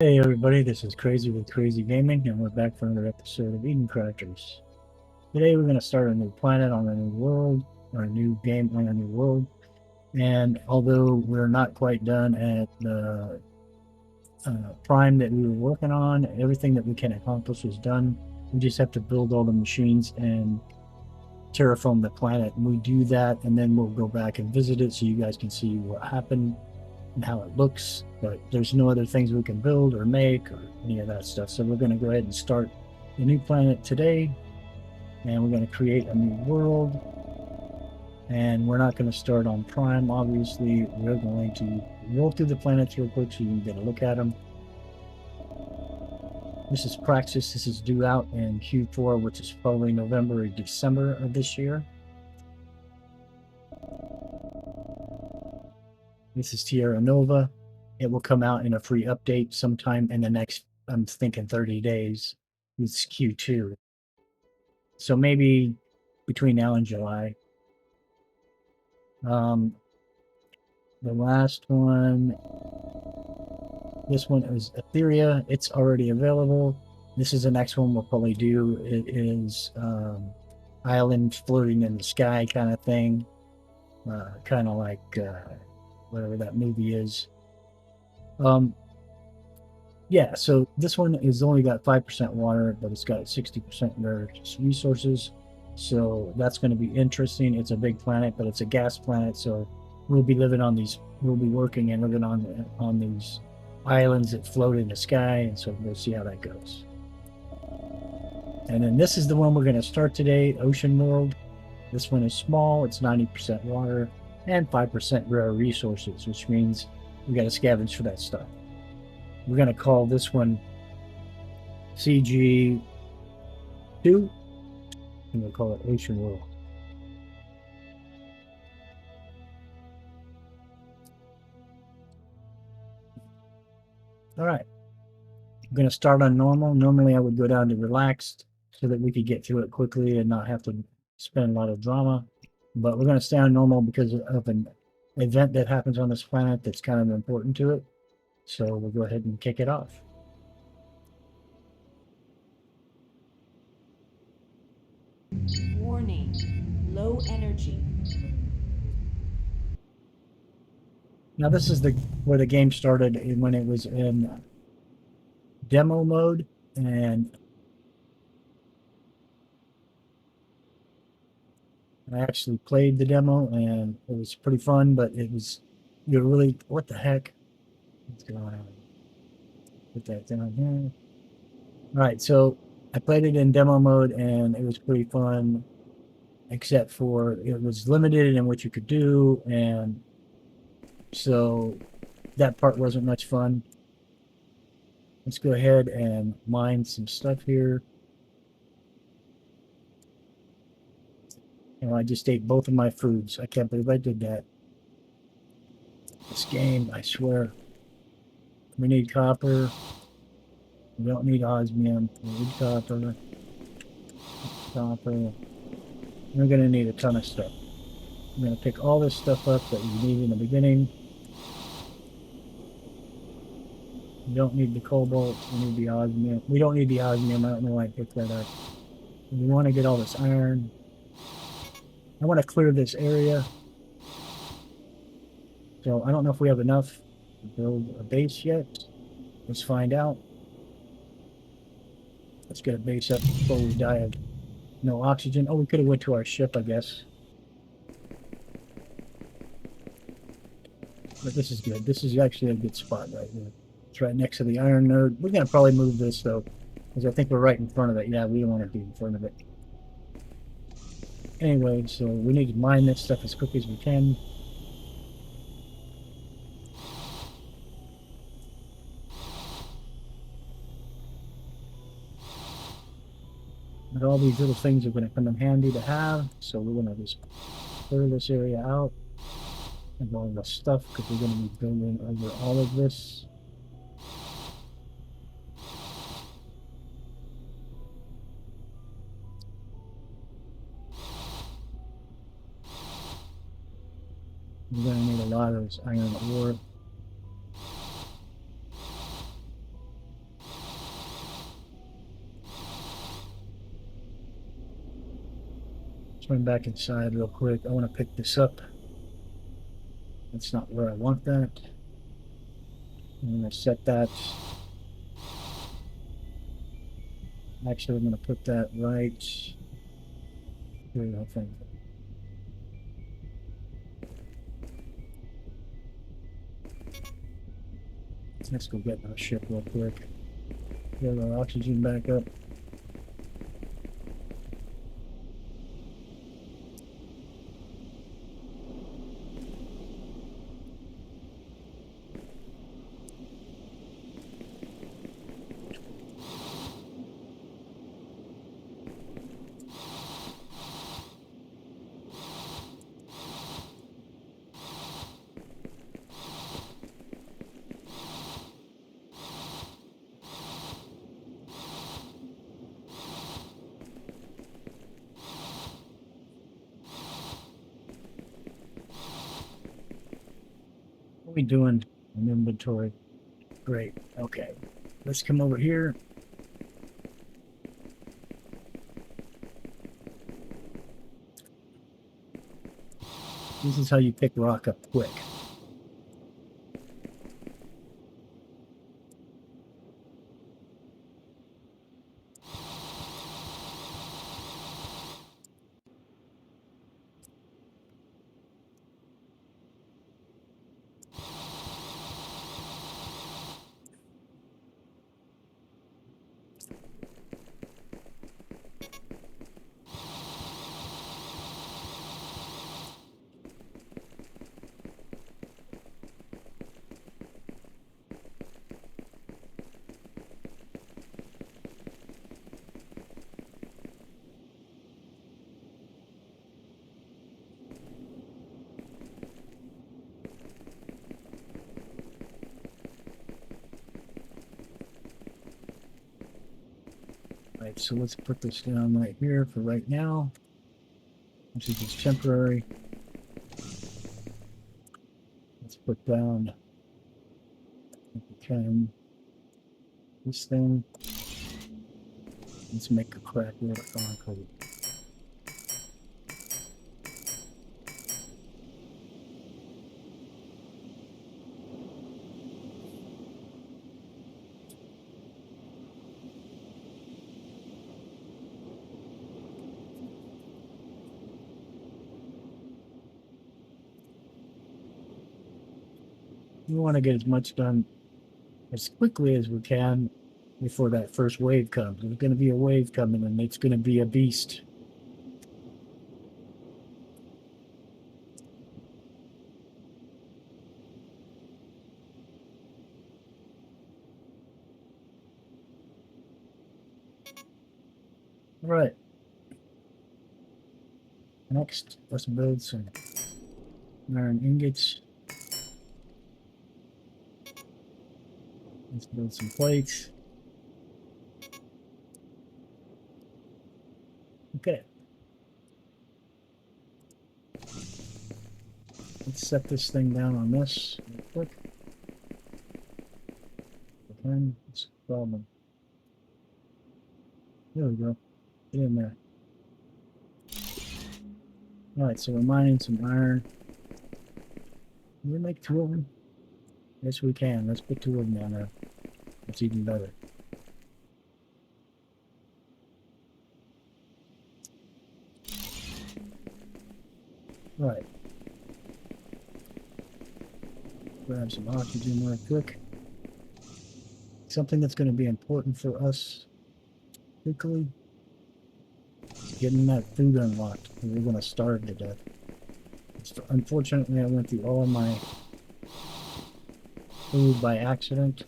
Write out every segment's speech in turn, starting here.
Hey everybody, this is Crazy with Crazy Gaming, and we're back for another episode of Eden Crafters. Today we're going to start a new planet on a new world, or a new game on a new world, and although we're not quite done at the prime that we were working on, everything that we can accomplish is done. We just have to build all the machines and terraform the planet, and we do that, and then we'll go back and visit it so you guys can see what happened and how it looks, but there's no other things we can build or make or any of that stuff. So we're going to go ahead and start the new planet today, and we're going to create a new world, and we're not going to start on prime. Obviously, we're going to roll through the planets real quick so you can get a look at them. This is Praxis. This is due out in Q4, which is probably November or December of this year. This is Tierra Nova. It will come out in a free update sometime in the next, I'm thinking 30 days. It's Q2. So maybe between now and July. The last one, this one is Etheria. It's already available. This is the next one we'll probably do. It is island floating in the sky kind of thing. Kind of like whatever that movie is. Yeah, so this one is only got 5% water, but it's got 60% rare resources. So that's going to be interesting. It's a big planet, but it's a gas planet. So we'll be living on these, we'll be working and living on these islands that float in the sky. And so we'll see how that goes. And then this is the one we're going to start today, Ocean World. This one is small. It's 90% water and 5% rare resources, which means we got to scavenge for that stuff. We're going to call this one CG2, and we'll call it Ocean World. All right. I'm going to start on normal. Normally I would go down to relaxed so that we could get through it quickly and not have to spend a lot of drama. But we're going to stay on normal because of an event that happens on this planet that's kind of important to it. So we'll go ahead and kick it off. Warning, low energy. Now this is where the game started when it was in demo mode, and I actually played the demo and it was pretty fun, but you're really, what the heck? What's going on? Put that down here. All right, so I played it in demo mode and it was pretty fun, except for it was limited in what you could do, and so that part wasn't much fun. Let's go ahead and mine some stuff here. I just ate both of my foods. I can't believe I did that. This game, I swear. We need copper. We don't need osmium. We need copper. Copper. We're going to need a ton of stuff. I'm going to pick all this stuff up that we need in the beginning. We don't need the cobalt. We need the osmium. We don't need the osmium. I don't know why I picked that up. We want to get all this iron. I want to clear this area. So I don't know if we have enough to build a base yet. Let's find out. Let's get a base up before we die of no oxygen. Oh, we could have went to our ship, I guess. But this is good. This is actually a good spot right here. It's right next to the iron node. We're going to probably move this, though, because I think we're right in front of it. Yeah, we don't want to be in front of it. Anyway, so we need to mine this stuff as quick as we can. But all these little things are going to come in handy to have, so we're going to just clear this area out and all the stuff, because we're going to be building over all of this. We're going to need a lot of this iron ore. Swing back inside real quick. I want to pick this up. That's not where I want that. I'm going to set that. Actually, I'm going to put that right here, I think. Let's go get our ship real quick. Get our oxygen back up. What are we doing in inventory? Great. Okay. Let's come over here. This is how you pick rock up quick. Right, so let's put this down right here for right now. This is just temporary. Let's put down, if we can, this thing. Let's make a crack with a concrete. We want to get as much done as quickly as we can before that first wave comes. There's going to be a wave coming, and it's going to be a beast. All right. Next, let's build some iron ingots. Let's build some plates. Okay. Let's set this thing down on this real quick. Again, it's a problem. There we go. Get in there. Alright, so we're mining some iron. Can we make two of them? Yes, we can. Let's put two of them down there. That's even better. Right. Grab some oxygen real quick. Something that's going to be important for us quickly is getting that food unlocked. We're going to starve to death. Unfortunately, I went through all of my food by accident.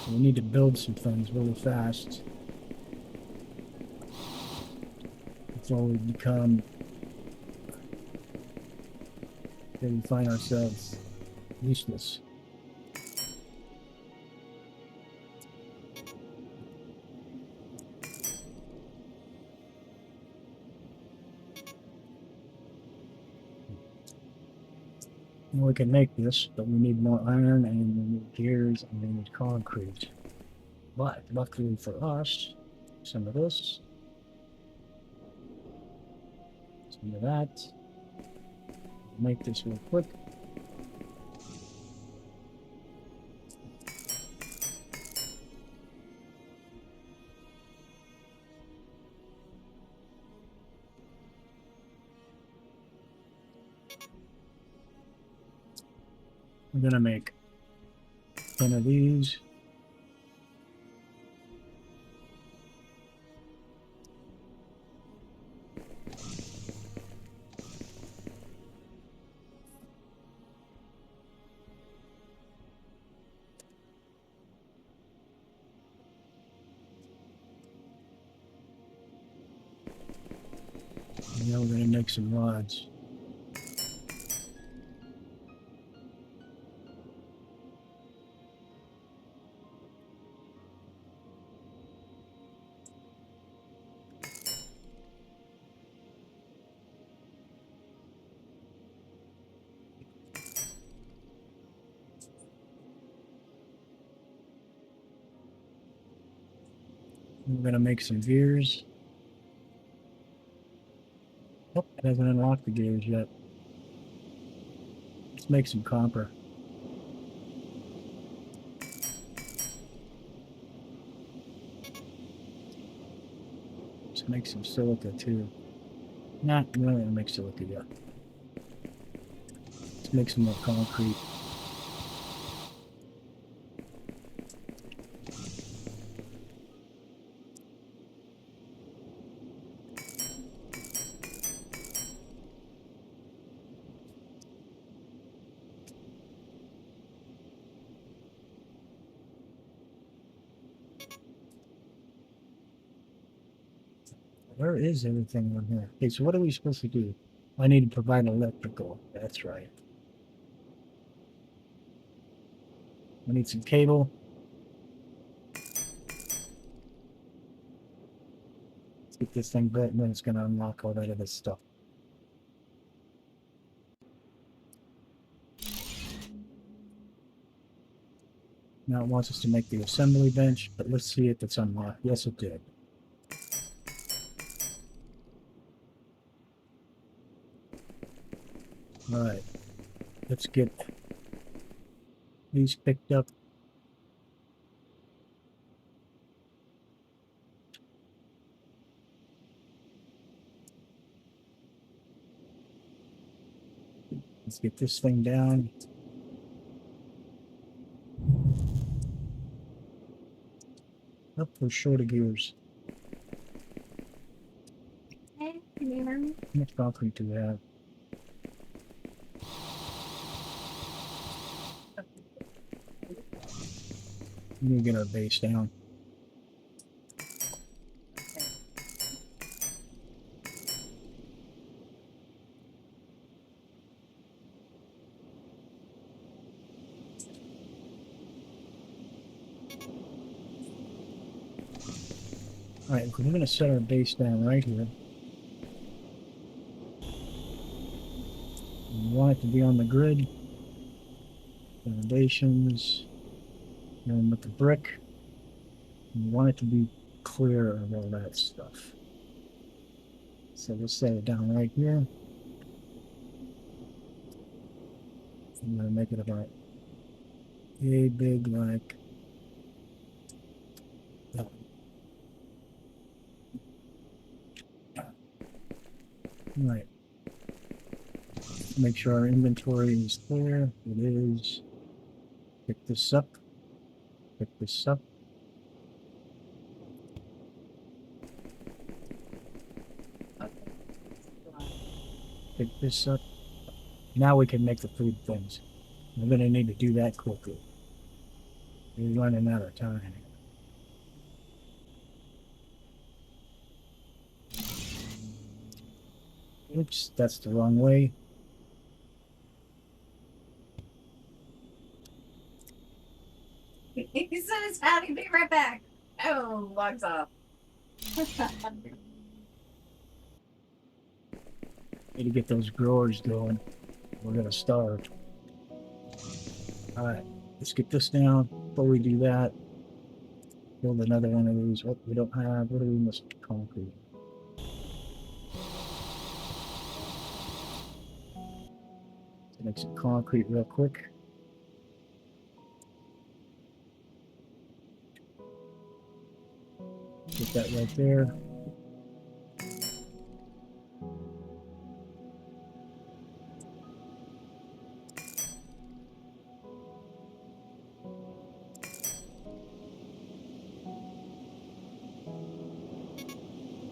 We need to build some things really fast before we become, we find ourselves useless. And we can make this, but we need more iron and we need gears and we need concrete. But luckily for us, some of this, some of that. Make this real quick. I'm gonna make 10 of these. And then we're gonna make some rods. We're gonna make some gears. Oh, it hasn't unlocked the gears yet. Let's make some copper. Let's make some silica too. Nah, we're not gonna make silica yet. Let's make some more concrete. Where is everything on here? Okay, so what are we supposed to do? I need to provide electrical. That's right. I need some cable. Let's get this thing built and then it's gonna unlock all that other stuff. Now it wants us to make the assembly bench, but let's see if it's unlocked. Yes, it did. All right, let's get these picked up. Let's get this thing down. Oh, we're short of gears. Hey, can you hear me? How much concrete do we have? We need to get our base down. All right, we're going to set our base down right here. We want it to be on the grid. Foundations. And with the brick. We want it to be clear of all that stuff. So we'll set it down right here. I'm going to make it about a big like that. All right. Make sure our inventory is clear. It is. Pick this up. Pick this up. Pick this up. Now we can make the food things. We're going to need to do that quickly. We're running out of time. Oops, that's the wrong way. He said it's having be right back. Oh, logs off. Need to get those growers going. We're going to starve. Alright, let's get this down. Before we do that, build another one of these. Oh, we don't have, what do we miss? Concrete. Let's make some concrete real quick. Get that right there.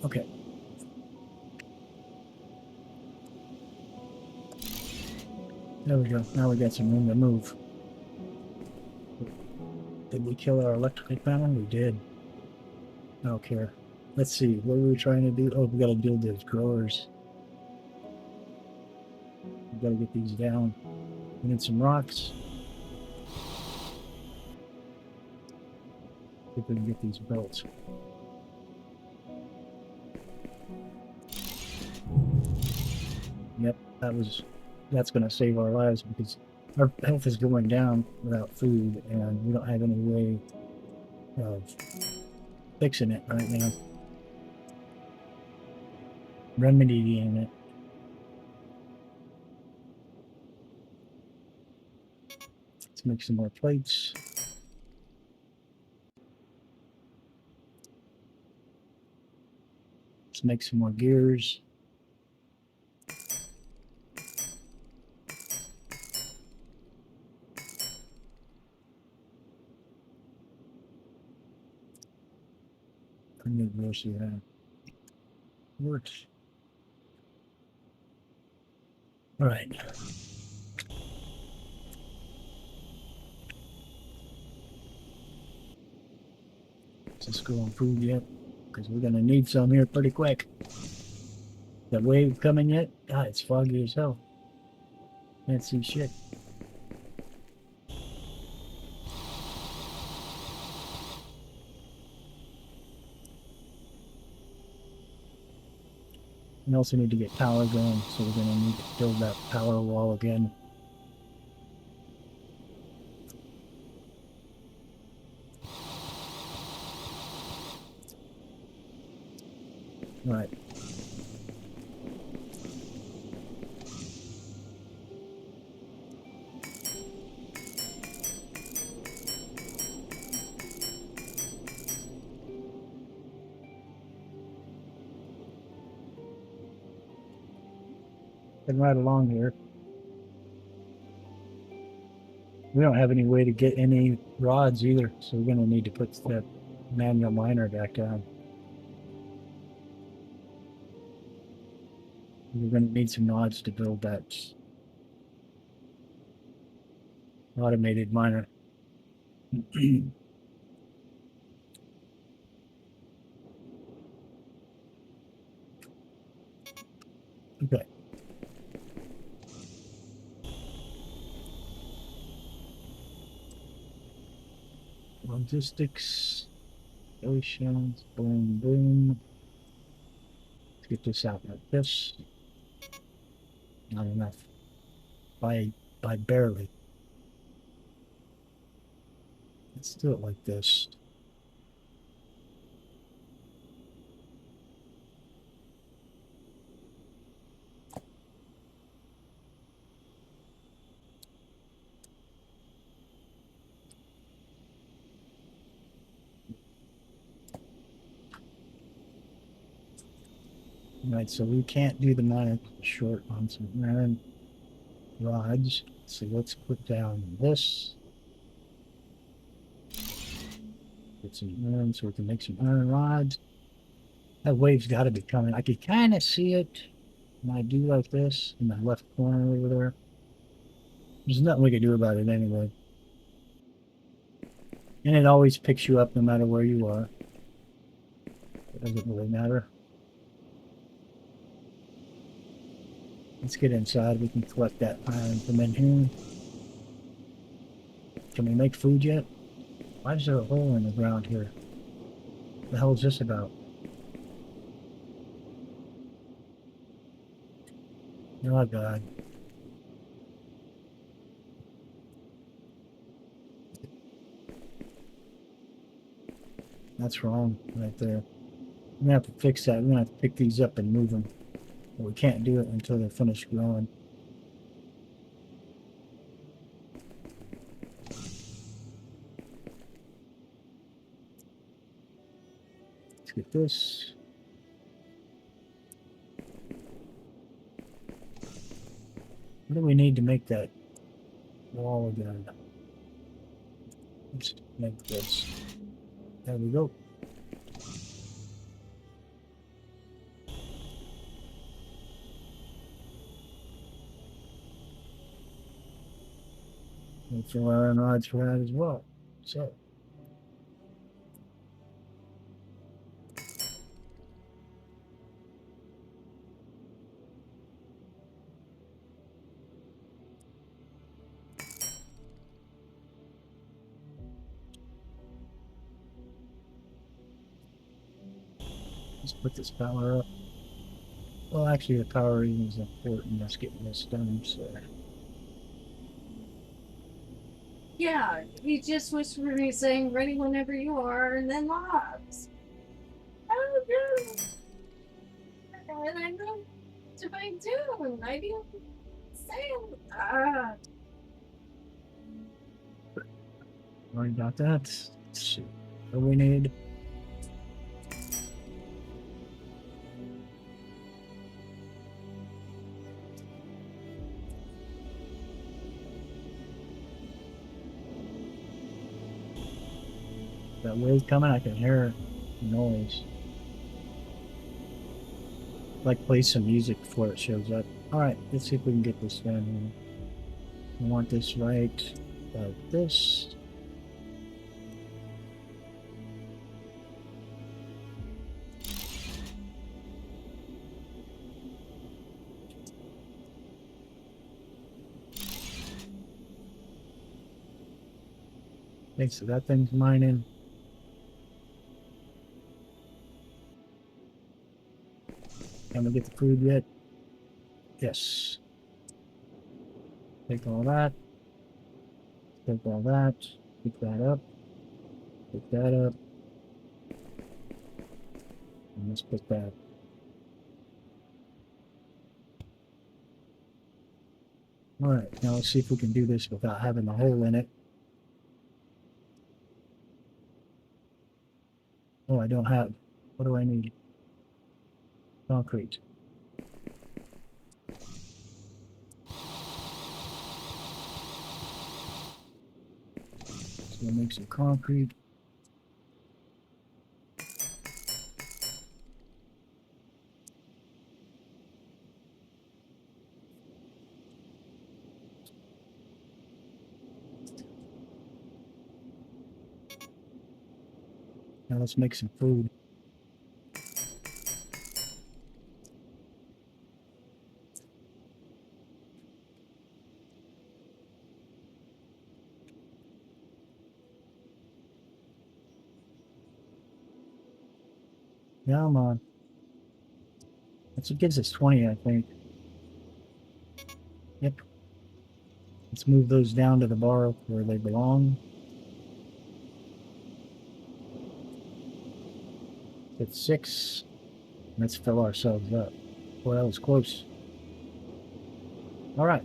Okay. There we go. Now we got some room to move. Did we kill our electrical panel? We did. I don't care. Let's see. What were we trying to do? Oh, we gotta build those growers. We gotta get these down. We need some rocks. See if we can get these built. Yep, that's gonna save our lives because our health is going down without food and we don't have any way of fixing it right now. Remedying it. Let's make some more plates. Let's make some more gears. How many gears do we have? Works. All right. Let's go on food yet, because we're gonna need some here pretty quick. That wave coming yet? God, it's foggy as hell. Can't see shit. We also need to get power going, so we're gonna need to build that power wall again. All right. Heading right along here. We don't have any way to get any rods either, so we're gonna need to put that manual miner back down. We're gonna need some rods to build that automated miner. Okay. Logistics, oceans, boom, boom. Let's get this out like this. Not enough. By barely. Let's do it like this. All right, so we can't do the miner short on some iron rods. So let's put down this. Get some iron so we can make some iron rods. That wave's got to be coming. I could kind of see it when I do like this in the left corner over there. There's nothing we can do about it anyway. And it always picks you up no matter where you are. It doesn't really matter. Let's get inside. We can collect that iron from in here. Can we make food yet? Why is there a hole in the ground here? What the hell is this about? Oh god. That's wrong right there. I'm gonna have to fix that. We're gonna have to pick these up and move them. But we can't do it until they're finished growing. Let's get this. What do we need to make that wall again? Let's make this. There we go. And fill iron rods for that as well. So let's put this power up. Well, actually, the power even is important. Let's get this done. So Yeah, he just was really saying ready whenever you are, and then logs. Oh, good. And I know to my doom. I didn't say worry about that. Let's see what we need. That wave coming, I can hear the noise. Like play some music before it shows up. Alright, let's see if we can get this done here. I want this right about this. Okay, so that thing's mining. Can we get the food yet? Yes. Take all that. Take all that. Pick that up. Pick that up. And let's put that. Alright, now let's see if we can do this without having a hole in it. Oh, I don't have. What do I need? Concrete. So we'll make some concrete. Now let's make some food. Come on. That's what gives us 20, I think. Yep. Let's move those down to the bar where they belong. It's 6. Let's fill ourselves up. Boy, that was close. Alright.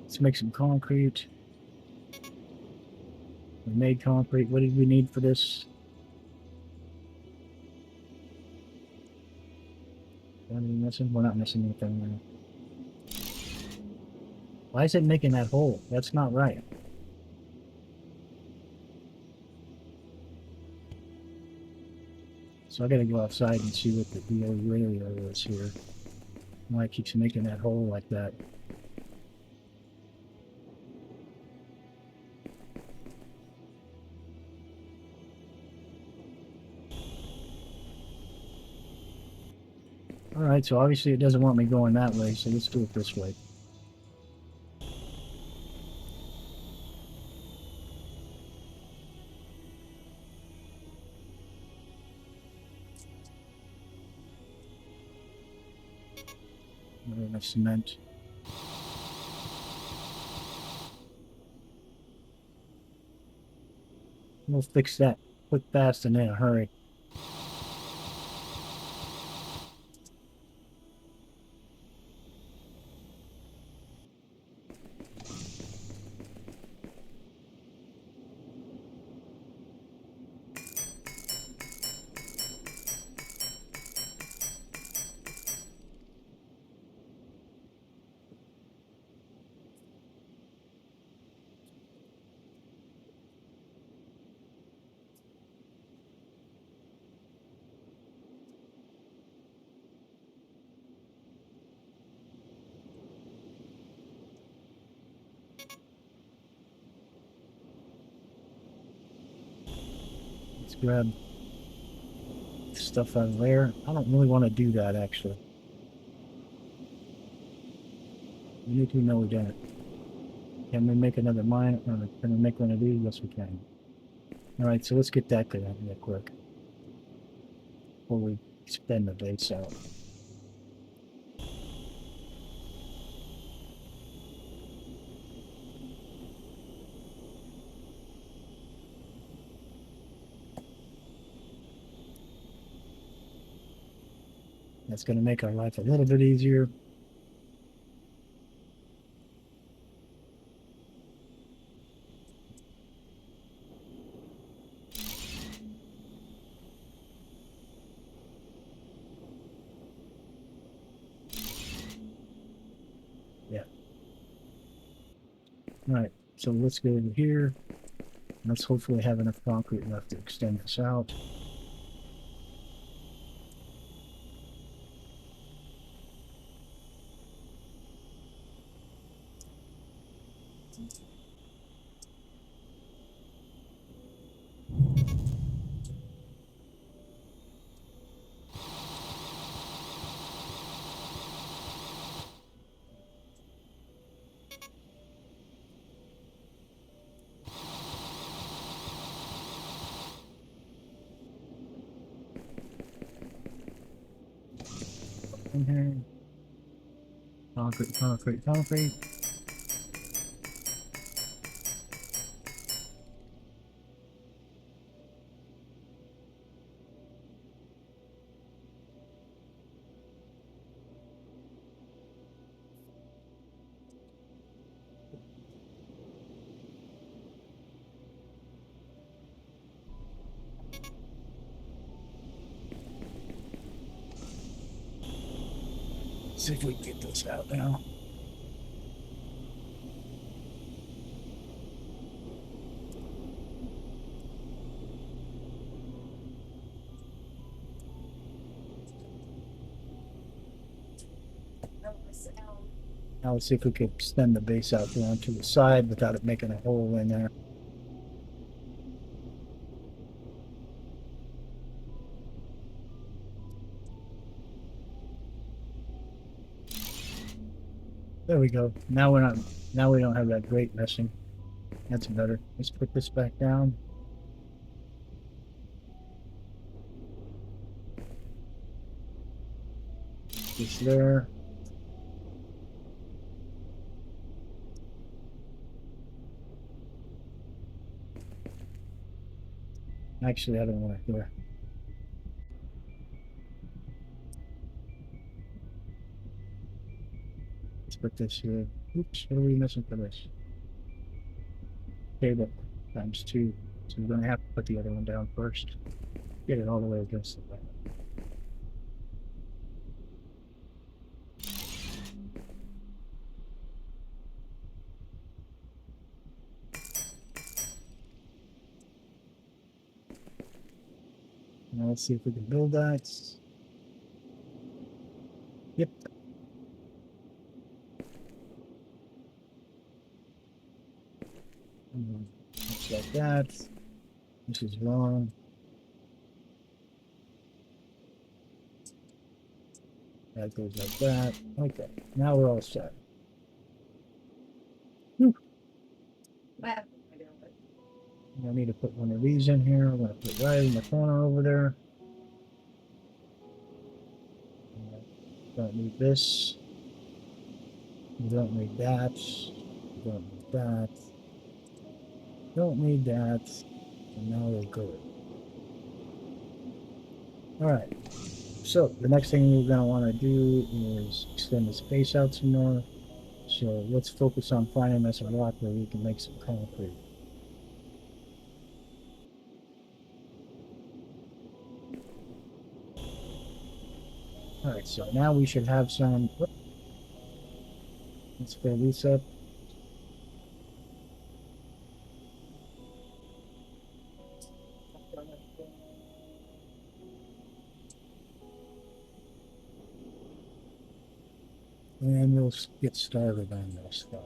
Let's make some concrete. We made concrete. What did we need for this? What are we missing? We're not missing anything now. Why is it making that hole? That's not right. So I gotta go outside and see what the deal really is here. Why it keeps making that hole like that. Alright, so obviously it doesn't want me going that way, so let's do it this way. Enough cement. We'll fix that quick, fast, and in a hurry. Let's grab stuff out of there. I don't really want to do that, actually. We need to know we done it. Can we make another mine? Or can we make one of these? Yes, we can. Alright, so let's get that going real quick. Before we extend the base out. That's going to make our life a little bit easier. Yeah. Alright, so let's go over here. Let's hopefully have enough concrete left to extend this out. In here. Concrete, concrete, concrete. See if we can get this out now. Now let's see if we can extend the base out down to the side without it making a hole in there. There we go. Now we're not. Now we don't have that grate messing. That's better. Let's put this back down. This there. Actually, I don't want it there. Let's put this here. Oops, what are we missing for this? Table times 2. So we're going to have to put the other one down first. Get it all the way against the wall. Now let's see if we can build that. Yep. Looks like that. This is wrong. That goes like that. Okay, now we're all set. Whew. I need to put one of these in here. I'm going to put it right in the corner over there. Don't need this. You don't need that. You don't need that. Don't need that. And now we're good. Alright. So the next thing we're going to want to do is extend the space out some more. So let's focus on finding us a rock where we can make some concrete. Alright, so now we should have some. Let's fill this up. And we'll get started on this stuff.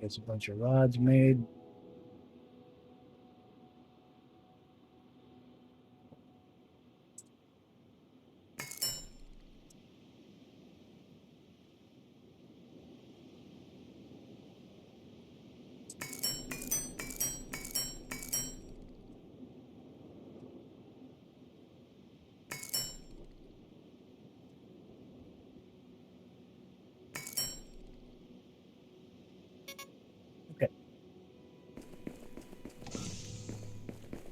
Gets a bunch of rods made. Okay.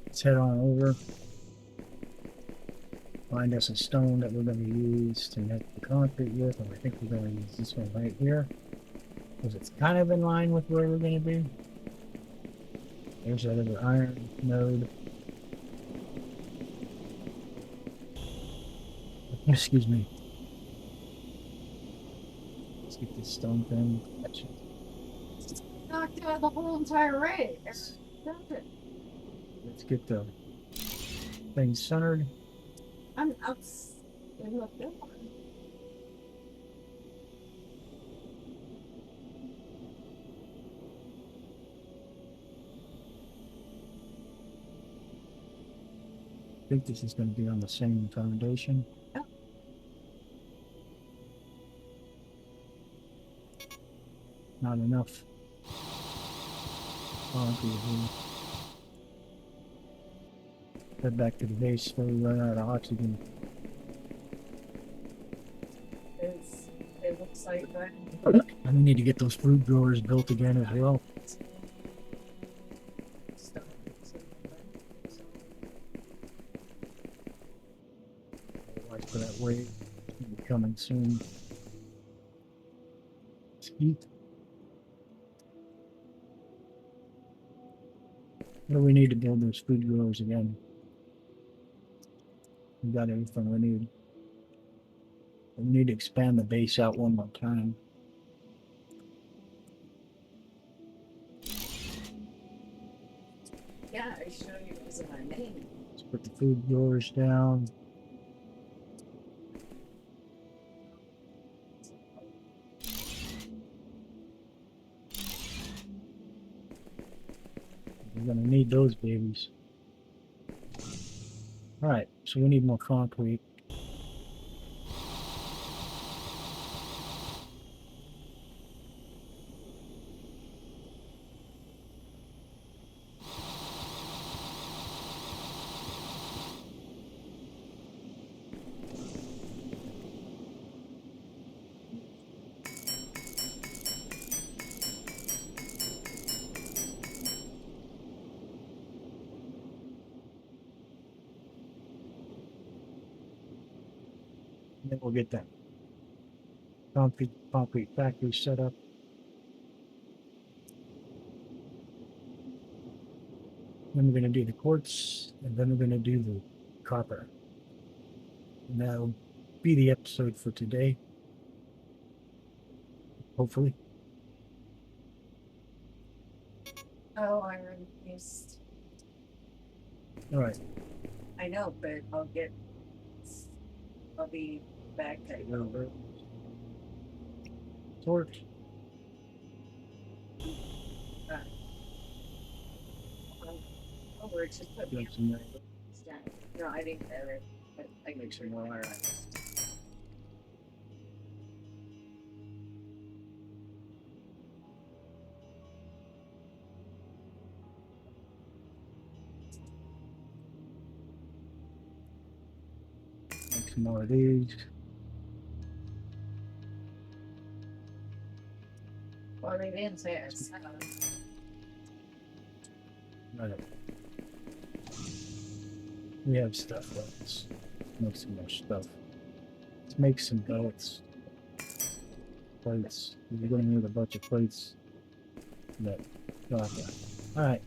Let's head on over. Find us a stone that we're going to use to make the concrete with, and I think we're going to use this one right here, because it's kind of in line with where we're going to be. There's that other iron node. Excuse me. Let's get this stone thing. Knocked out the whole entire array. Let's get the thing centered. I'm ups. It looked good. I think this is going to be on the same foundation. Oh. Not enough concrete here. Head back to the base before we run out of oxygen. It looks like that. And we need to get those fruit growers built again as well. Otherwise, for that wave will be coming soon. Skeet. What do we need to build those food growers again? We got everything we need. We need to expand the base out one more time. Yeah, I show you using my name. Let's put the food growers down. We're gonna need those babies. Alright, so we need more concrete. And then we'll get that concrete factory set up. Then we're going to do the quartz, and then we're going to do the copper. And that'll be the episode for today. Hopefully. Oh, I already used. Alright. I know, but I'll be back at Torch. Oh, we're just put me Got some there. down. No, I didn't get it. Make some more iron. Make some more of these. Well, they didn't say it. Right. We have stuff. Let's make some more stuff. Let's make some belts. Plates. We're going to need a bunch of plates. But, okay. Alright.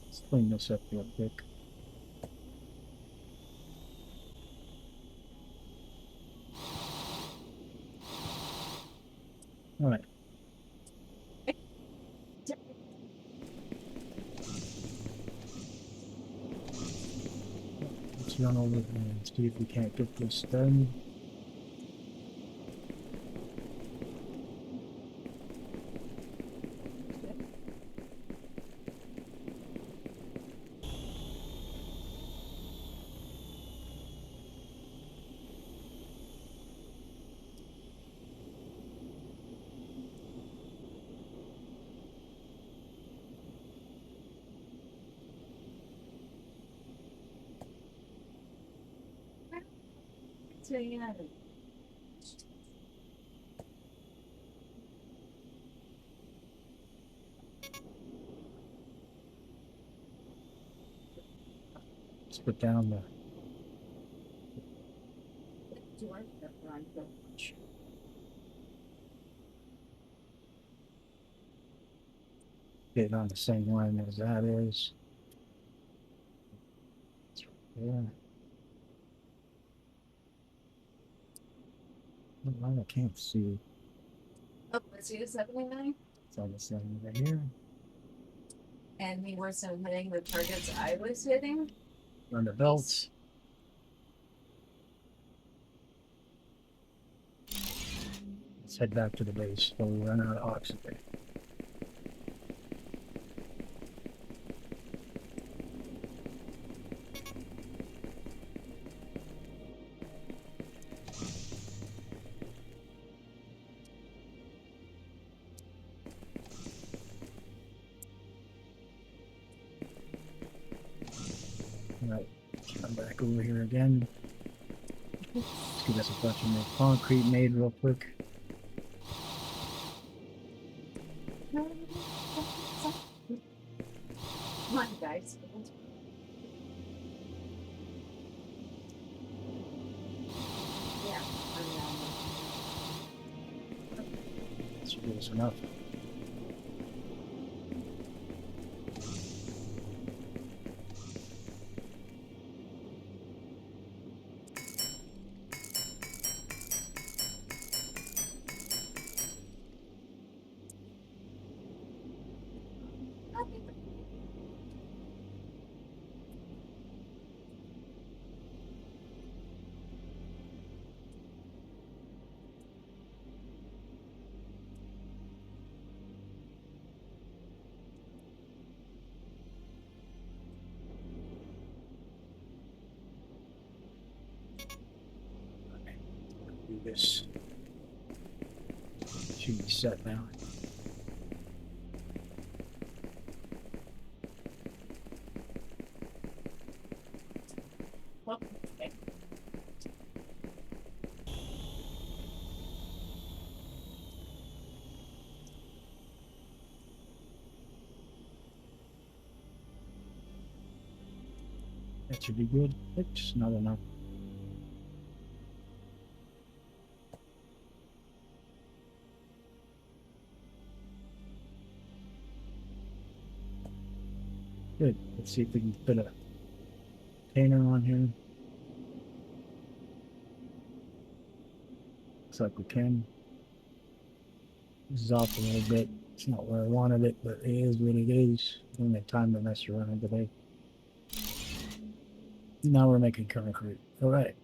Let's clean this up real quick. Alright. Let's run over and see if we can't get this done. So, yeah. Let's put down the get it on the same line as that is. Yeah. I can't see. Oh, was he a 79? It's on the same right here. And he wasn't hitting the targets I was hitting? Run the belts. Let's head back to the base before we run out of oxygen. Alright, come back over here again. Let's get us a bunch of more concrete made real quick. Come on, guys. Yeah, That should give us enough. Do this. Should be set now. well, okay. That should be good. Oops, not enough. Good. Let's see if we can put a container on here. Looks like we can. This is off a little bit. It's not where I wanted it, but it is what it is. I don't have time to mess around today. Now we're making concrete. Alright.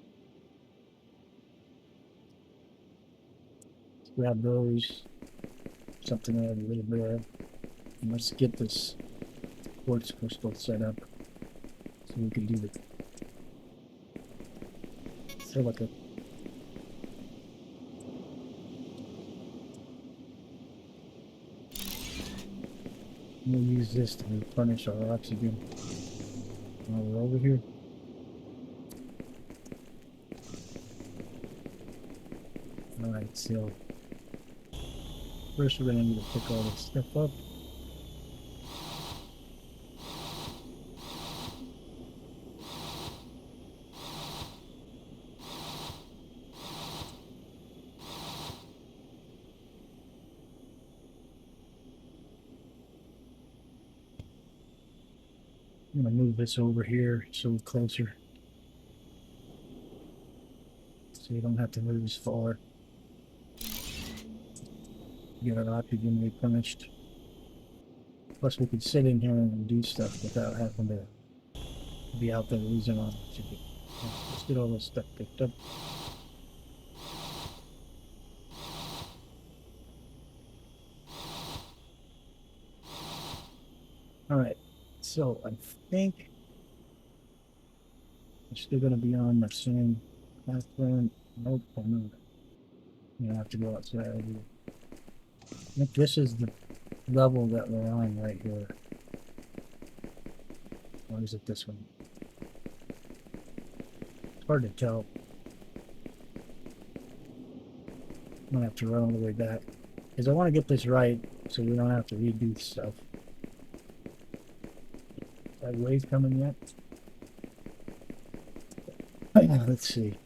Let's grab those. Something I have a little bit of. And let's get this quartz crystal set up so we can do the silica. We'll use this to replenish our oxygen while we're over here. Alright, so first we're going to need to pick all this stuff up. I'm going to move this over here so we're closer, so you don't have to move as far. Get our oxygen replenished. Plus we could sit in here and do stuff without having to be out there losing our oxygen. Let's get all this stuff picked up. Alright, so I think we're still going to be on the same platform. Nope, I'm not. You don't have to go outside. I think this is the level that we're on right here. Or is it this one? It's hard to tell. I'm gonna have to run all the way back. Because I want to get this right so we don't have to redo stuff. Is that wave coming yet? Let's see.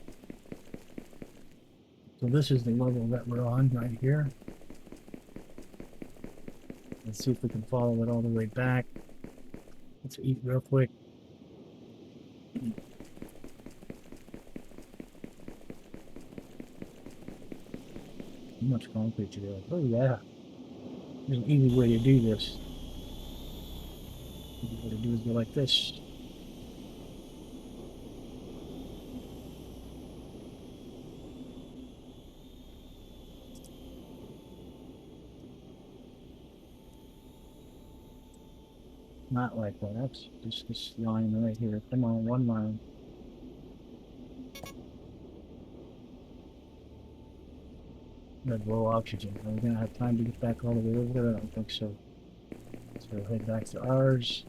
So this is the level that we're on right here. Let's see if we can follow it all the way back. Let's eat real quick. How much concrete you got? Oh yeah. There's an easy way to do this. Easy way to do is go like this. Not like that. That's just this line right here. Come on, one line. Red low oxygen. Are we gonna have time to get back all the way over there? I don't think so. So head back to ours.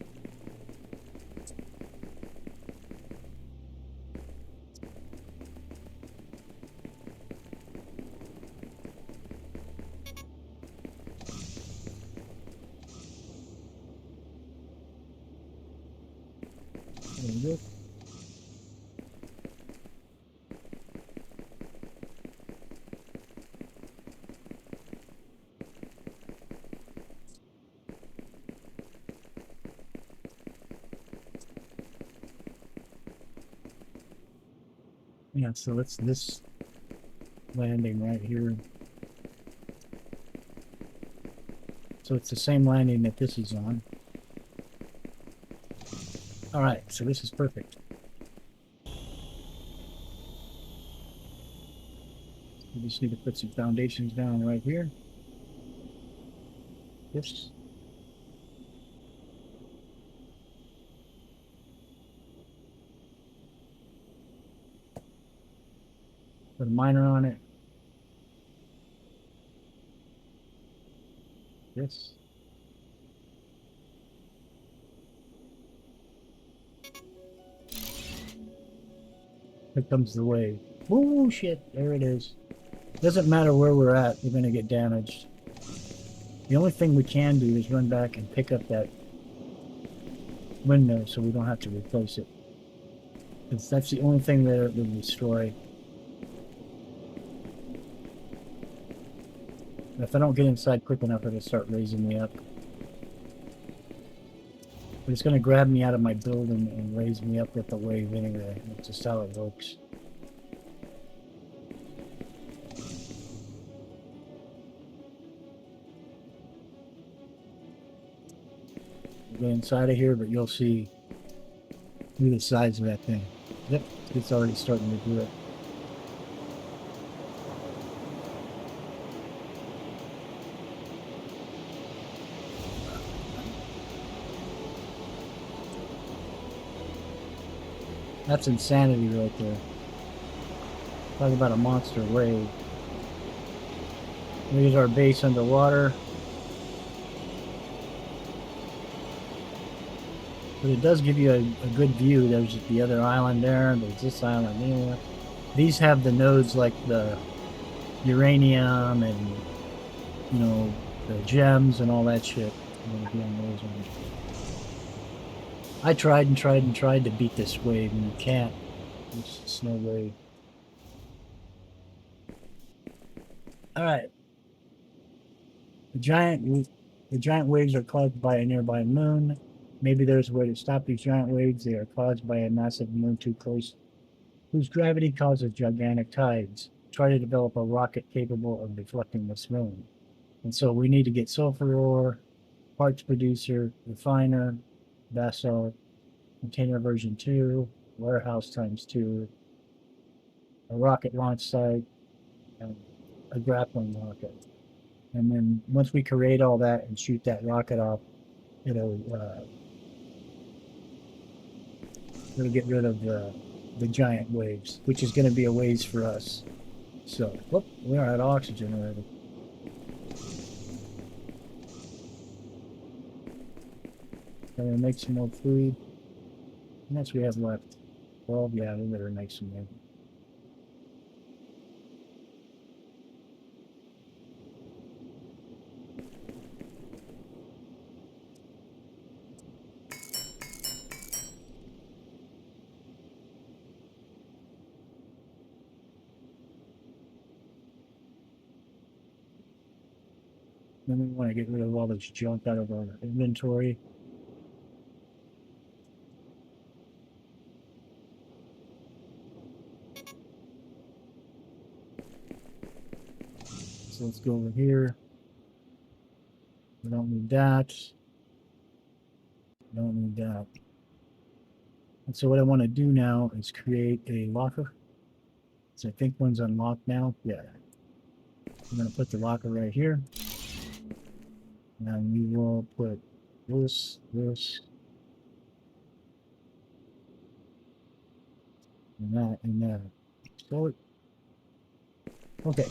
There we go. Yeah, so it's this landing right here. So it's the same landing that this is on. Alright, so this is perfect. We just need to put some foundations down right here. Yes. Put a miner on it. Yes. Here comes the wave. Oh shit, there it is. Doesn't matter where we're at, we're gonna get damaged. The only thing we can do is run back and pick up that windmill so we don't have to replace it. Because that's the only thing that it would destroy. If I don't get inside quick enough, it'll start raising me up. But it's going to grab me out of my building and raise me up with the wave anyway. That's just how it works. I'll get inside of here, but you'll see through the sides of that thing. Yep, it's already starting to do it. That's insanity right there. Talk about a monster wave. Here's our base underwater. But it does give you a good view. There's the other island there. There's this island here. These have the nodes like the uranium and, you know, the gems and all that shit. I'm gonna be on those ones. I tried and tried and tried to beat this wave, and you can't. There's just no way. All right. The giant waves are caused by a nearby moon. Maybe there's a way to stop these giant waves. They are caused by a massive moon too close, whose gravity causes gigantic tides. Try to develop a rocket capable of deflecting this moon. And so we need to get sulfur ore, parts producer, refiner, vessel, container version 2, warehouse times 2, a rocket launch site, and a grappling rocket. And then once we create all that and shoot that rocket off, it'll it'll get rid of the giant waves, which is going to be a waste for us. So, whoop, we are at oxygen already. Gonna make some more food. How much we have left? 12? Yeah, we better make some more. Then we want to get rid of all this junk out of our inventory. So let's go over here. We don't need that. Don't need that. And so what I want to do now is create a locker. So I think one's unlocked now. Yeah. I'm going to put the locker right here. And we will put this, and that. So, okay.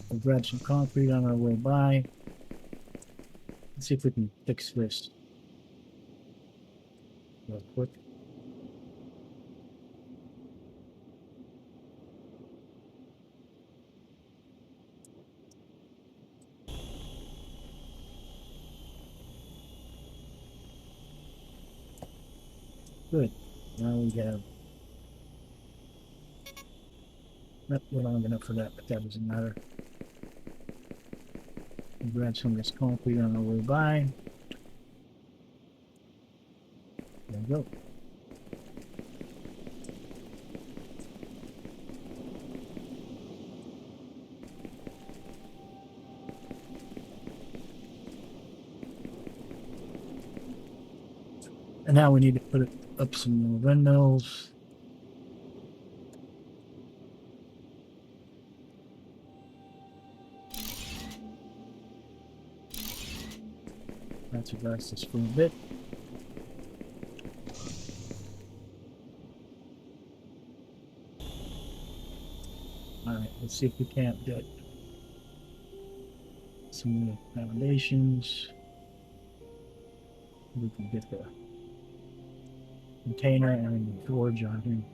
We'll grab some concrete on our way by. Let's see if we can fix this real quick. Good. Now we have. Not long enough for that, but that doesn't matter. We'll grab some of this concrete on our way by. There we go. And now we need to put up some more windmills. That's address this for a bit. Alright, let's see if we can't get some more foundations. We can get the container and the forge on here.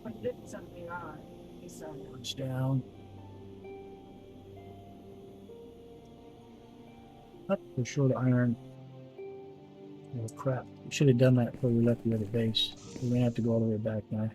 I did something on. He said, Forge down. Up, we're short of iron. Oh crap. We should have done that before we left the other base. We're gonna have to go all the way back now.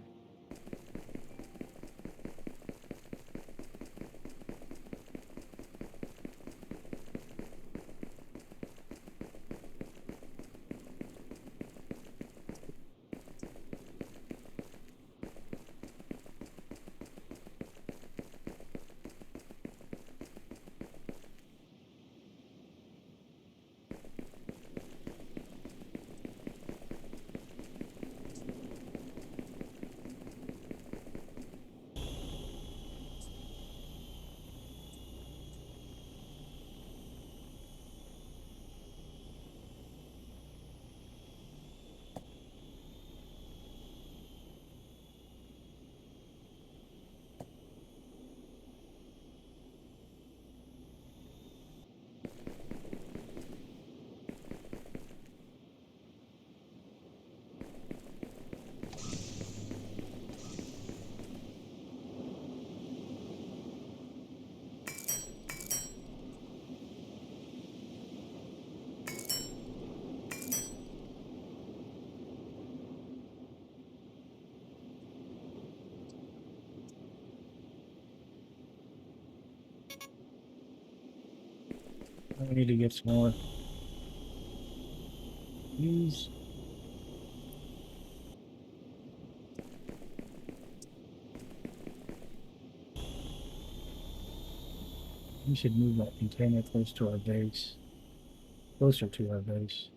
We need to get some more. Use. We should move that container close to our base. Closer to our base.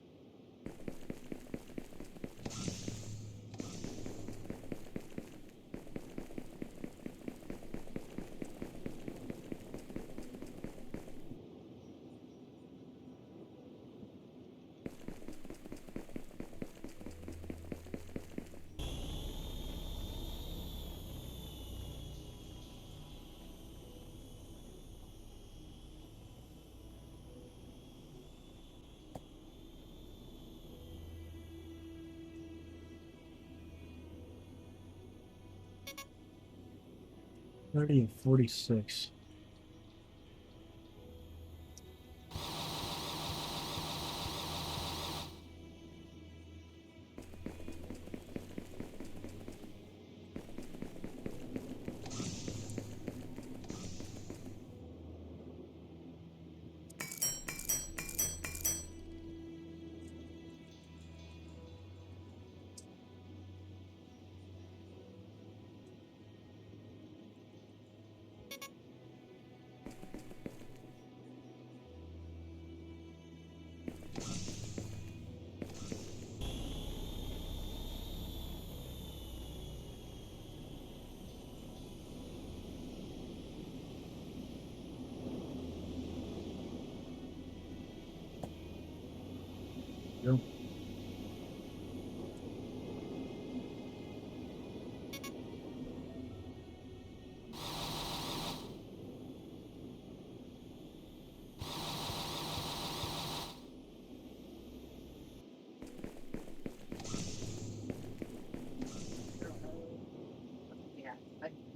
$30 and $46. Go.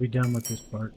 Be done with this part.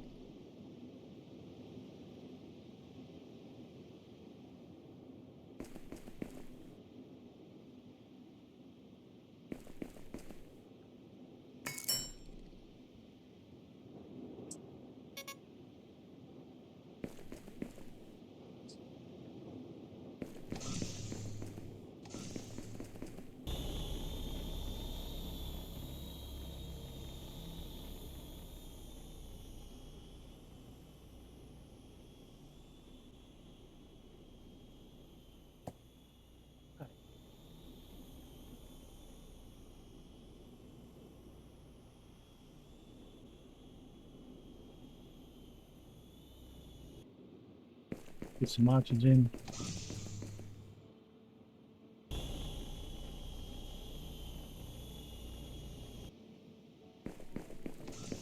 Get some oxygen.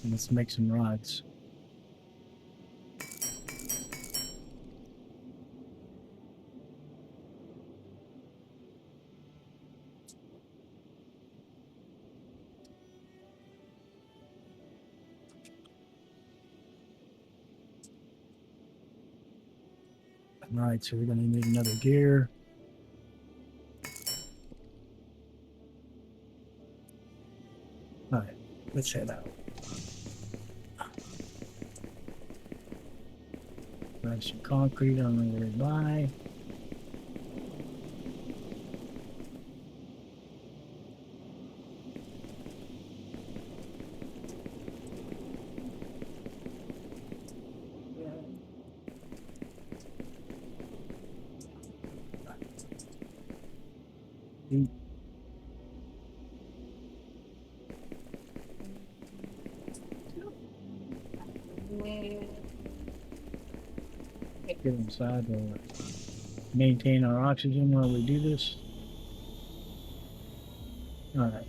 And let's make some rods. Alright, so we're going to need another gear. Alright, let's head out. Grab some concrete on the way by. Eat. Get inside. We'll maintain our oxygen while we do this. Alright.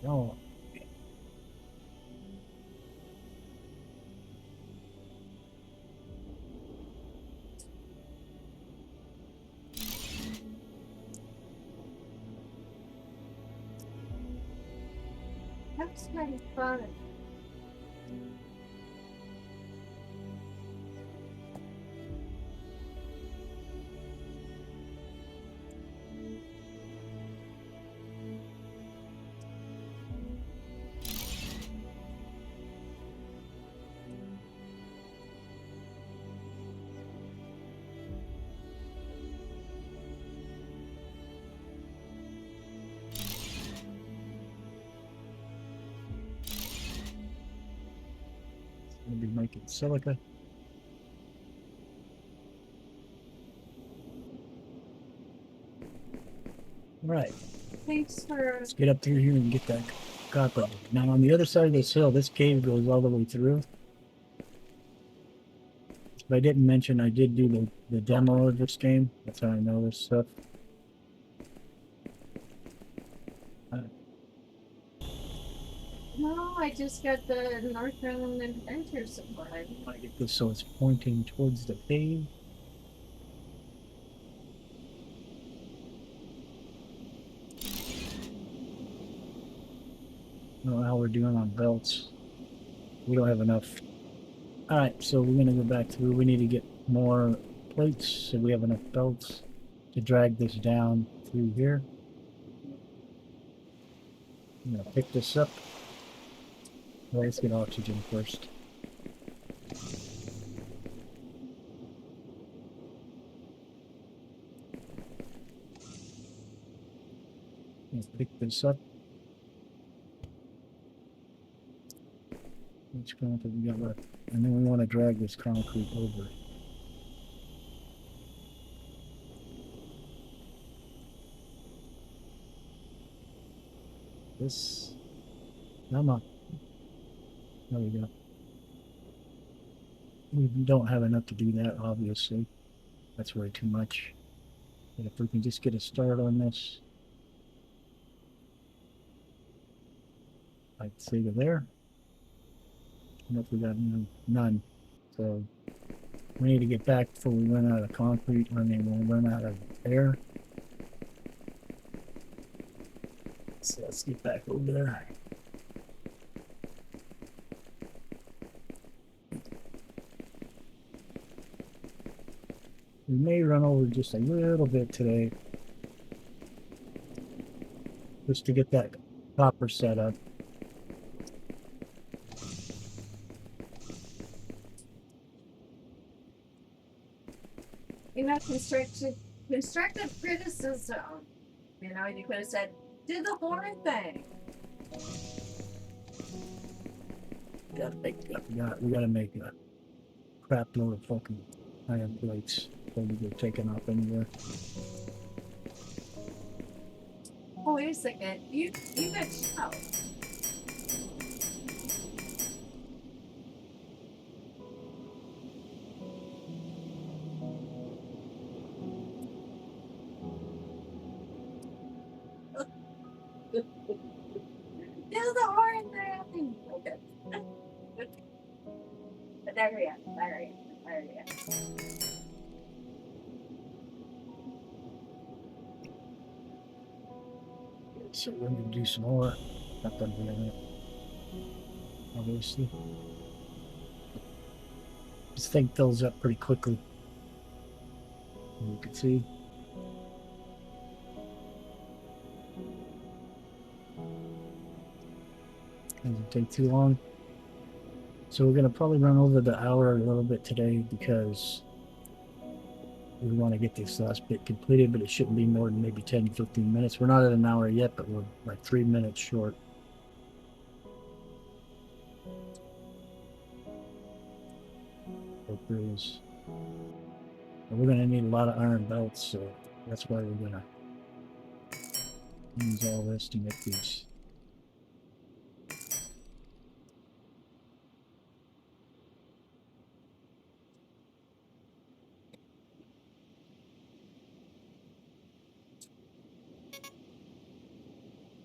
Oh. That's pretty fun. We'll be making silica. Right. Thanks for. Let's get up through here and get that copper. Now on the other side of this hill, this cave goes all the way through. But I didn't mention I did do the demo of this game. That's how I know this stuff. No, I just got the Northern Adventure supply. I get this so it's pointing towards the cave. I don't know how we're doing on belts. We don't have enough. Alright, so we're going to go back through. We need to get more plates so we have enough belts to drag this down through here. I'm going to pick this up. Well, let's get oxygen first. Let's pick this up. Which concrete we got left? And then we want to drag this concrete over. This. Come on. There we go. We don't have enough to do that, obviously. That's way too much. But if we can just get a start on this. I'd say to there. And if we got none. So we need to get back before we run out of concrete. I mean, we'll run out of air. So let's get back over there. We may run over just a little bit today. Just to get that copper set up. You know, constructive criticism. You know, you could have said, do the horn thing. We gotta make a crap load of fucking iron plates before we get taken off anywhere. Oh, wait a second. You got shell. Do the horn thing. Okay. There we are. So we're gonna do some more. Not gonna do that, obviously. This thing fills up pretty quickly. As you can see. Doesn't take too long. So we're gonna probably run over the hour a little bit today because we want to get this last bit completed, but it shouldn't be more than maybe 10 15 minutes. We're not at an hour yet, but we're like 3 minutes short. We're going to need a lot of iron belts, so that's why we're going to use all this to make these.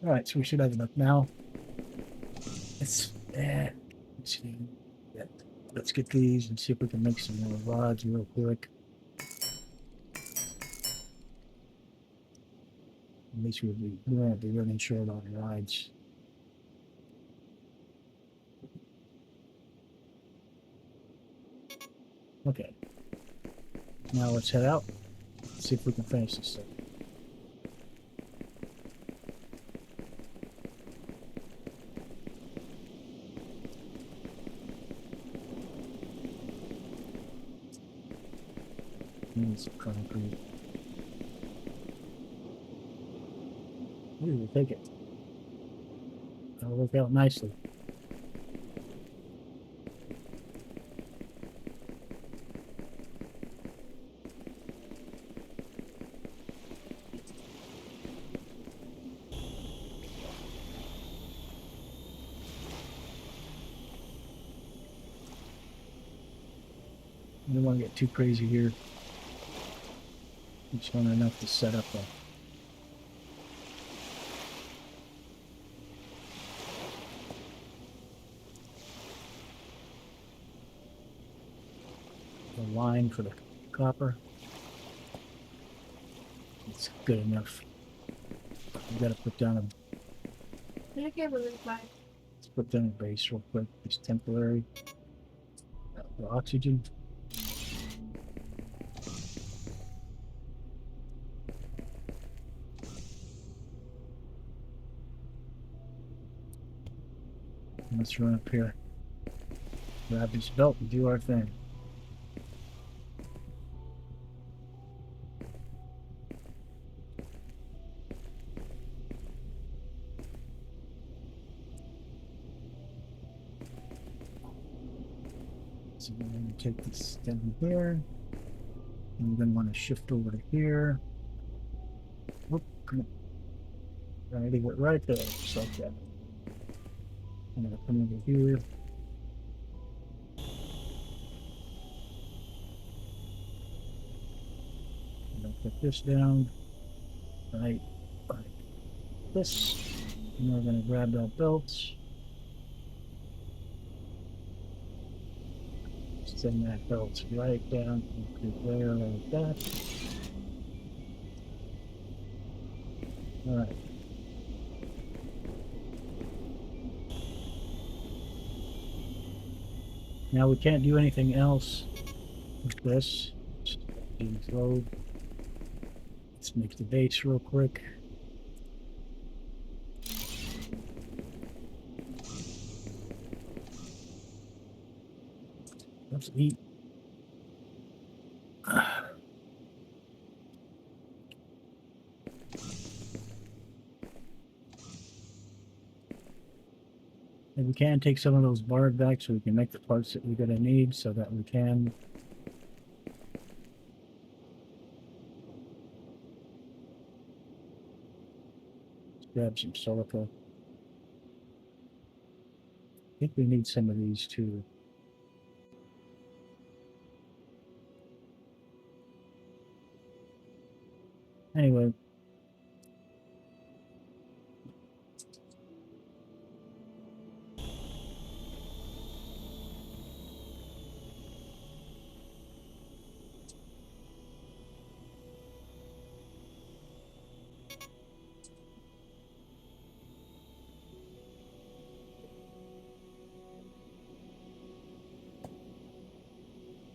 All right, so we should have enough now. Let's see. Yeah, let's get these and see if we can make some more rods real quick. At least we won't be running short on rods. Okay. Now let's head out. See if we can finish this thing. Need some concrete. Ooh, we'll take it. That'll work out nicely. I don't want to get too crazy here. Just want enough to set up a line for the copper. It's good enough. We gotta put down a Okay, really fine. let's put down a base real quick. It's temporary. For oxygen. Let's run up here. Grab this belt and do our thing. So we're going to take this down here. And we're going to want to shift over to here. Whoop, come on. Try to get right there, just like that. I'm going to come over here. I'm going to put this down. Right, like this. And we're going to grab that belt. Send that belt right down into there like that. Alright. Now we can't do anything else with this. Load. Let's make the base real quick. Let's eat. And we can take some of those bars back so we can make the parts that we're going to need so that we can grab some silica. I think we need some of these too. Anyway.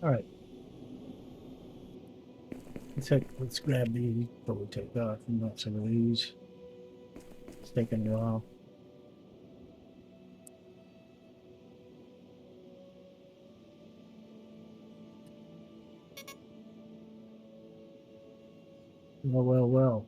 All right. Let's grab these before we take off and not some of these. It's taking a while. Well.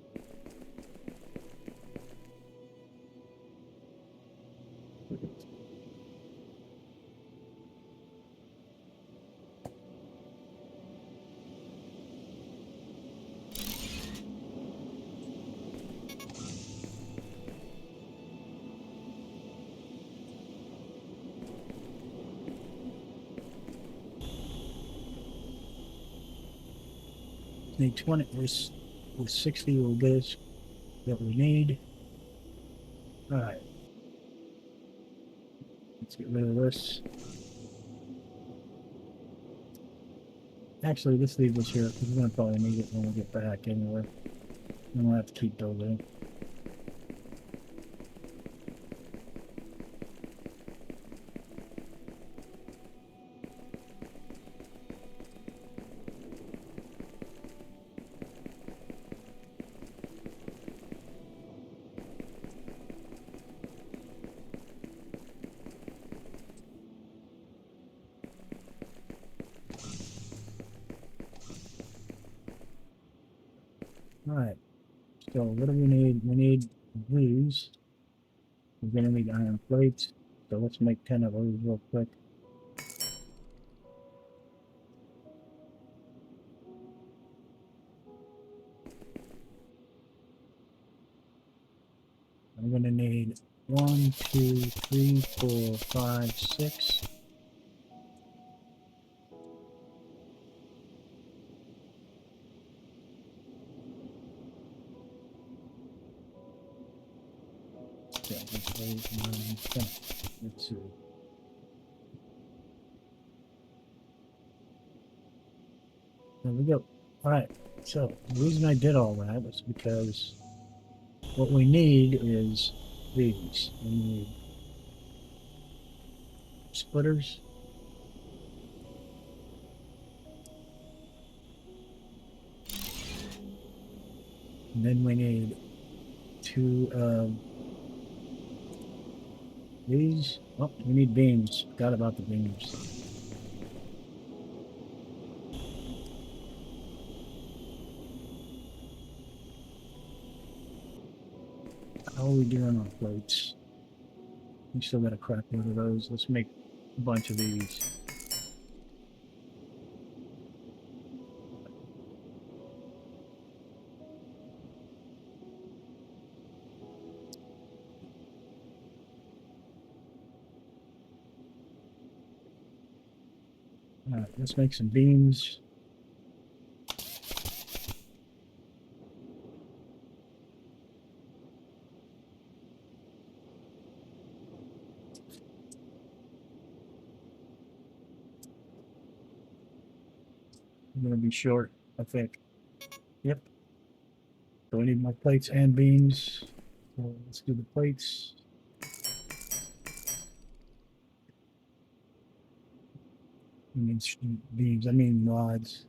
Need 20 with 60 will get us what we need. All right. Let's get rid of this. Actually, let's leave this here because we're going to probably need it when we get back anyway. We don't have to keep building. Alright, so what do we need? We need these. We're going to need iron plates, so let's make 10 of those real quick. I'm going to need 1, 2, 3, 4, 5, 6. 8, 9, 10. Let's see. There we go. All right. So the reason I did all that was because what we need is these. We need splitters. And then we need two these. Oh, we need beams. Forgot about the beams. How are we doing on plates? We still got a crap load of those. Let's make a bunch of these. All right, let's make some beams. I'm gonna be short, I think. Yep. So we need more plates and beams. So let's do the plates. I mean beams. I mean rods.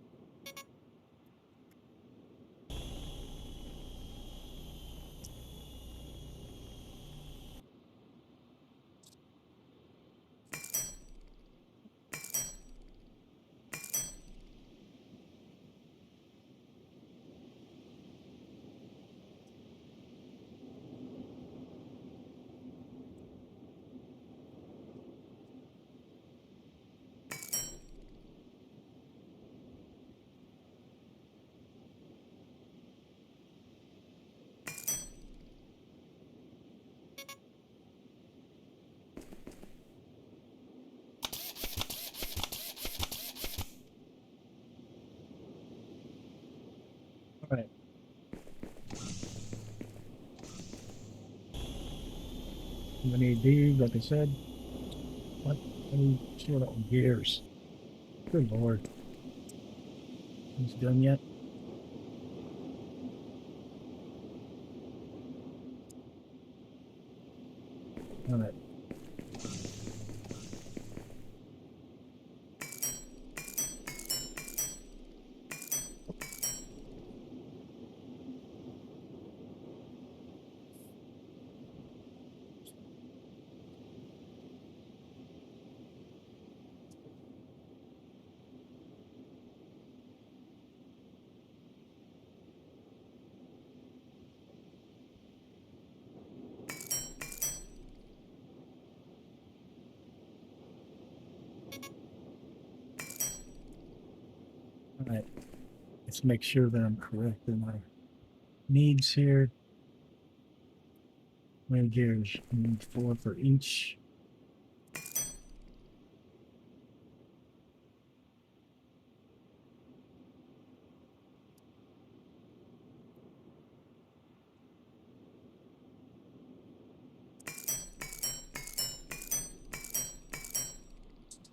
All right. We need these, like I said. What? I need short on gears. Good lord. He's done yet? All right. All right. Let's make sure that I'm correct in my needs here. How many gears? We need 4 for each.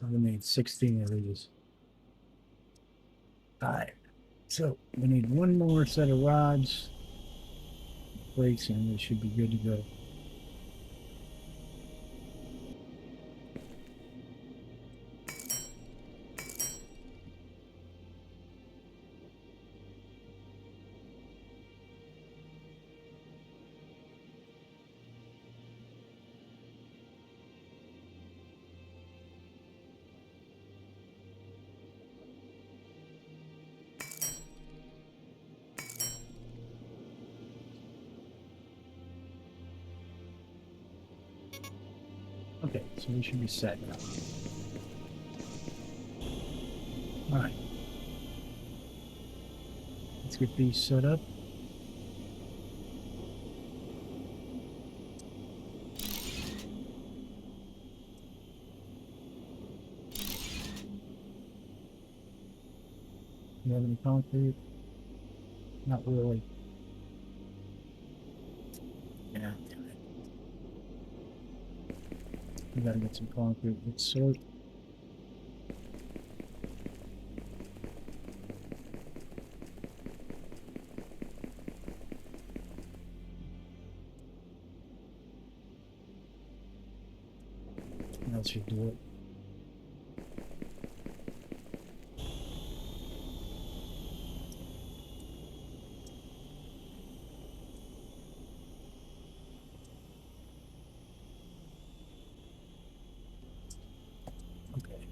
We need 16 of these. All right. So we need one more set of rods, plates, and we should be good to go. Okay, so we should be set now. All right. Let's get these set up. Do you have any concrete? Not really. Yeah, damn it. We gotta get some concrete. Let's sort. That should do it. Okay.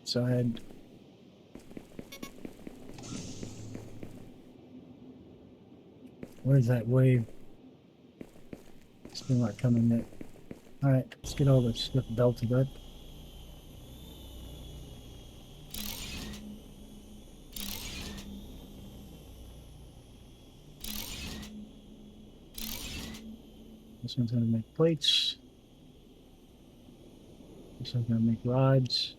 Side. Where's that wave? Still not coming yet. Alright, let's get all this stuff belted up. This one's gonna make plates. This one's gonna make rods.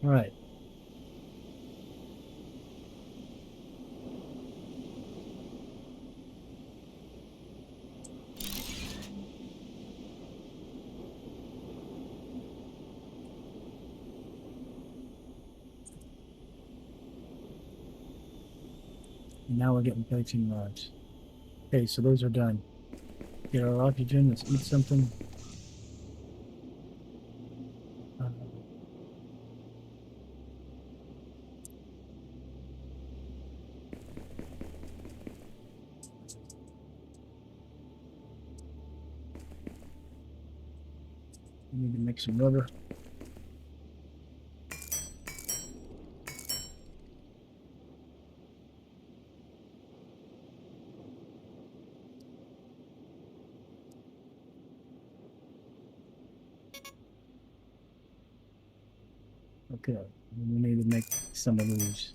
Alright. And now we're getting plates and rods. Okay, so those are done. Get our oxygen, let's eat something. Uh, we need to make some rubber. Okay, we need to make some of these.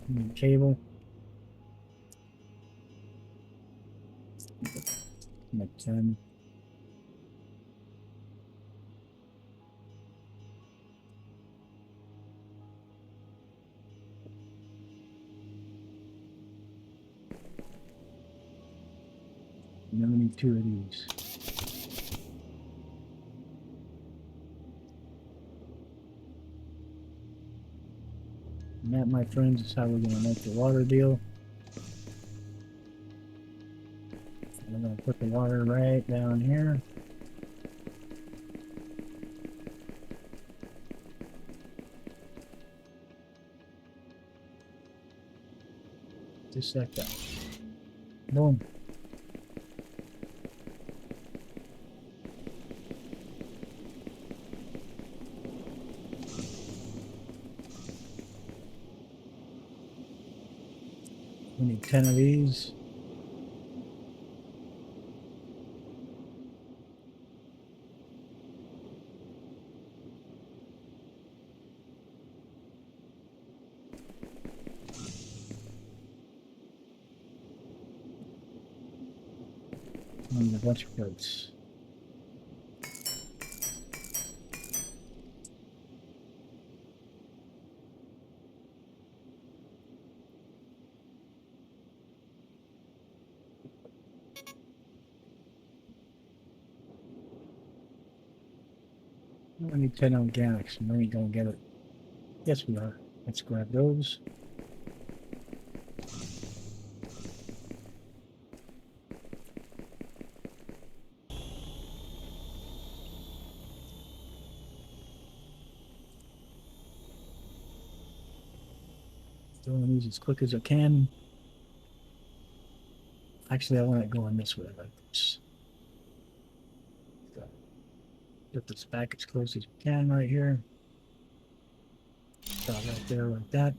We need cable. Make 10. And then we need 2 of these. And that, my friends, is how we're going to make the water deal. I'm going to put the water right down here. Just like that. Boom. We need 10 of these. And a bunch of goats. We need 10 organics, and we ain't gonna get it. Yes, we are. Let's grab those. Doing these as quick as I can. Actually, I want it going this way, like this. So, get this back as close as we can right here. Stop right there like that.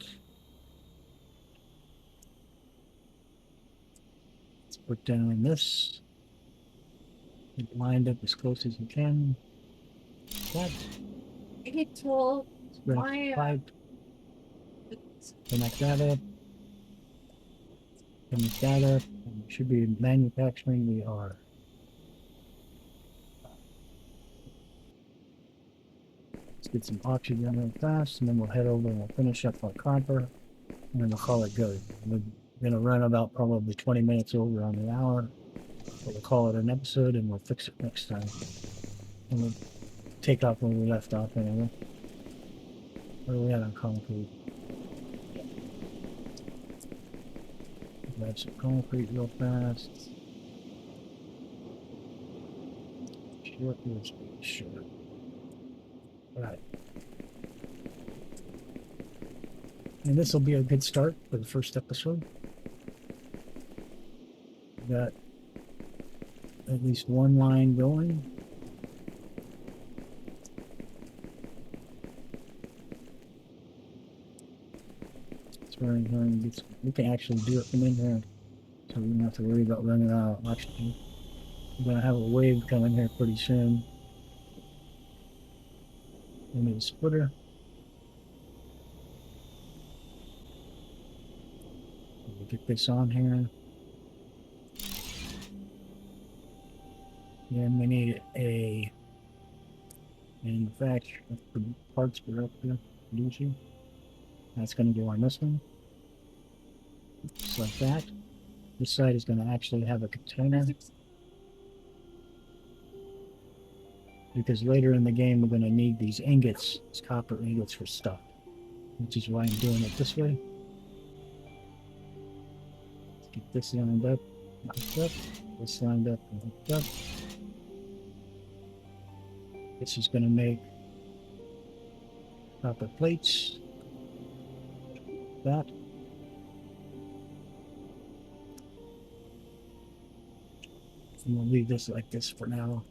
put down this. Get it lined up as close as you can. That. He told my Pipe. Connect that up. Connect that up. And we should be manufacturing. We are. Let's get some oxygen real fast, and then we'll head over and we'll finish up our copper, and then we'll call it good. We're going to run about probably 20 minutes over on the hour, but we'll call it an episode, and we'll fix it next time. And we'll take off where we left off anyway. Where are we at on concrete? Grab some concrete real fast. Short USB, short. Alright. And this will be a good start for the first episode. We got at least one line going. Let's run in here and get some, we can actually do it from in here, so we don't have to worry about running out of oxygen. We're gonna have a wave coming here pretty soon. We need a splitter. We'll get this on here. Then we need a manufacturer parts director producing. That's going to go on this one. Just like that. This side is going to actually have a container. Because later in the game we're going to need these ingots, these copper ingots for stuff. Which is why I'm doing it this way. Let's get this lined up, hooked up. This lined up and hooked up. This is going to make copper plates. That. And we'll leave this like this for now.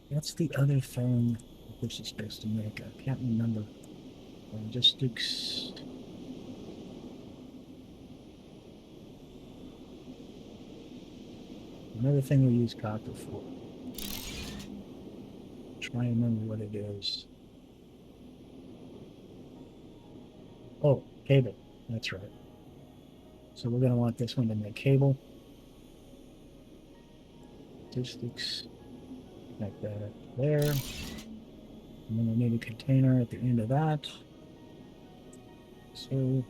What's the other thing that this is supposed to make? I can't remember. Logistics. Another thing we use copper for. Try and remember what it is. Oh, cable. That's right. So we're going to want this one to make cable. Logistics. Like that up there. And then we need a container at the end of that. So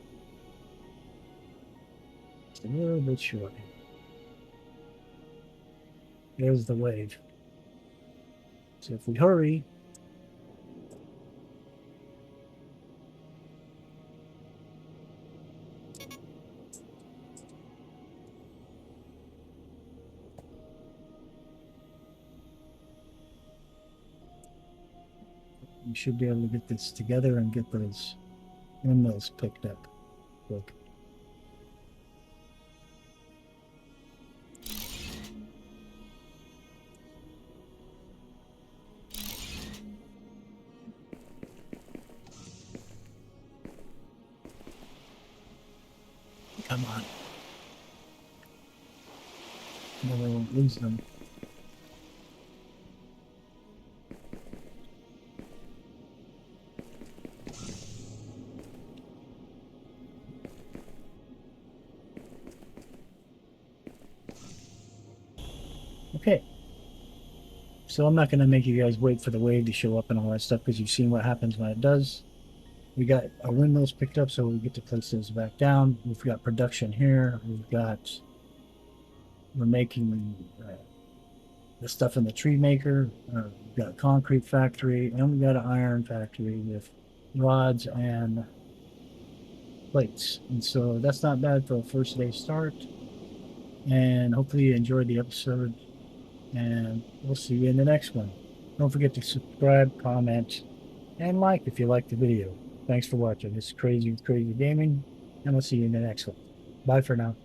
it's a little bit short. There's the wave. So if we hurry, we should be able to get this together and get those windmills picked up quick. Come on. No, we won't lose them. Okay. So I'm not going to make you guys wait for the wave to show up and all that stuff because you've seen what happens when it does. We got our windmills picked up, so we get to place those back down. We've got production here. We're making the stuff in the tree maker. We've got a concrete factory, and we've got an iron factory with rods and plates. And so that's not bad for a first day start. And hopefully you enjoyed the episode. And we'll see you in the next one. Don't forget to subscribe, comment, and like if you like the video. Thanks for watching. This is Crazy Gaming. and we'll see you in the next one. Bye for now.